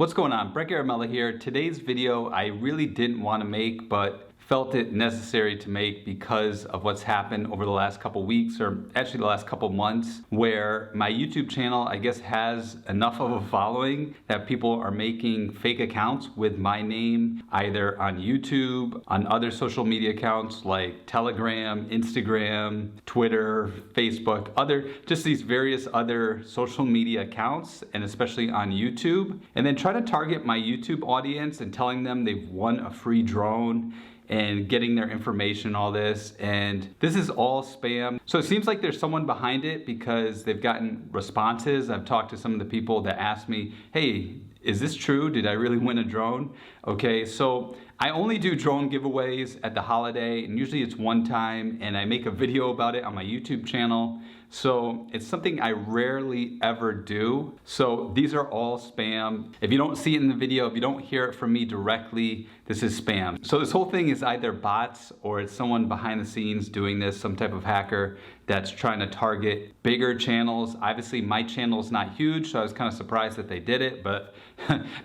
What's going on? Brett Garamella here. Today's video I really didn't want to make, but felt it necessary to make because of what's happened over the last couple weeks, or actually the last couple months, where my YouTube channel, I guess, has enough of a following that people are making fake accounts with my name, either on YouTube, on other social media accounts like Telegram, Instagram, Twitter, Facebook, just these various other social media accounts, and especially on YouTube, and then try to target my YouTube audience and telling them they've won a free drone and getting their information, all this, and this is all spam. So it seems like there's someone behind it because they've gotten responses. I've talked to some of the people that asked me, hey, is this true? Did I really win a drone? Okay, so I only do drone giveaways at the holiday, and usually it's one time, and I make a video about it on my YouTube channel. So it's something I rarely ever do. So these are all spam. If you don't see it in the video, if you don't hear it from me directly, this is spam. So this whole thing is either bots or it's someone behind the scenes doing this, some type of hacker that's trying to target bigger channels. Obviously my channel's not huge, so I was kind of surprised that they did it, but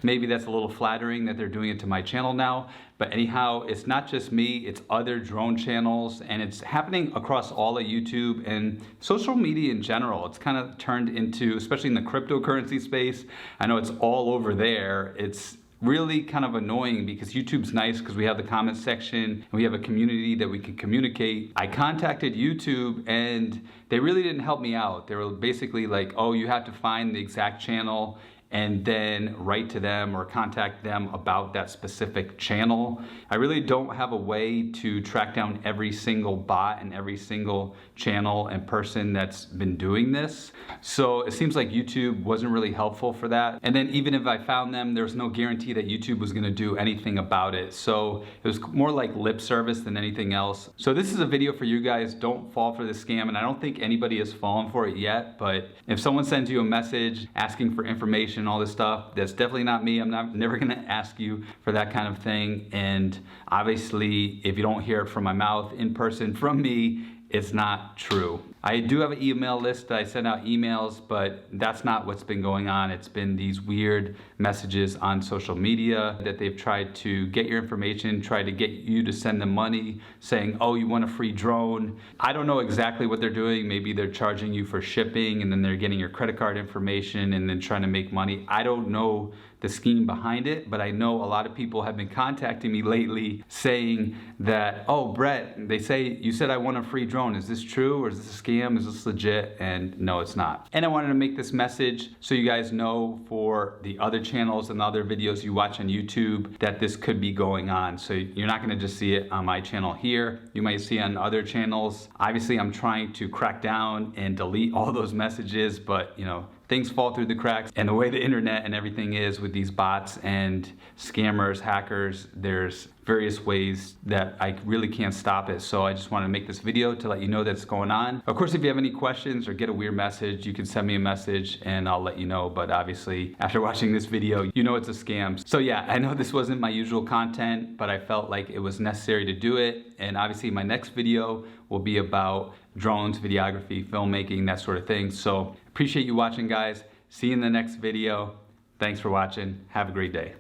maybe that's a little flattering that they're doing it to my channel now. But anyhow, it's not just me, it's other drone channels, and it's happening across all of YouTube and social media in general. It's kind of turned into, especially in the cryptocurrency space, I know it's all over there. It's really kind of annoying because YouTube's nice because we have the comment section and we have a community that we can communicate. I contacted YouTube and they really didn't help me out. They were basically like, oh, you have to find the exact channel and then write to them or contact them about that specific channel. I really don't have a way to track down every single bot and every single channel and person that's been doing this. So it seems like YouTube wasn't really helpful for that. And then even if I found them, there was no guarantee that YouTube was gonna do anything about it. So it was more like lip service than anything else. So this is a video for you guys. Don't fall for the scam. And I don't think anybody has fallen for it yet, but if someone sends you a message asking for information, all this stuff, that's definitely not me. I'm never gonna ask you for that kind of thing. And obviously, if you don't hear it from my mouth in person from me, it's not true. I do have an email list that I send out emails, but that's not what's been going on. It's been these weird messages on social media that they've tried to get your information, try to get you to send them money, saying, oh, you want a free drone. I don't know exactly what they're doing. Maybe they're charging you for shipping and then they're getting your credit card information and then trying to make money. I don't know the scheme behind it, but I know a lot of people have been contacting me lately saying that, oh, Brett, they say you said I won a free drone. Is this true, or is this a scam? Is this legit? And no, it's not. And I wanted to make this message so you guys know for the other channels and the other videos you watch on YouTube that this could be going on. So you're not gonna just see it on my channel here. You might see it on other channels. Obviously, I'm trying to crack down and delete all those messages, but you know, things fall through the cracks, and the way the internet and everything is with these bots and scammers, hackers, there's various ways that I really can't stop it. So I just want to make this video to let you know that's going on. Of course, if you have any questions or get a weird message, you can send me a message and I'll let you know. But obviously, after watching this video, you know it's a scam. So yeah, I know this wasn't my usual content, but I felt like it was necessary to do it. And obviously my next video will be about drones, videography, filmmaking, that sort of thing. So appreciate you watching, guys. See you in the next video. Thanks for watching. Have a great day.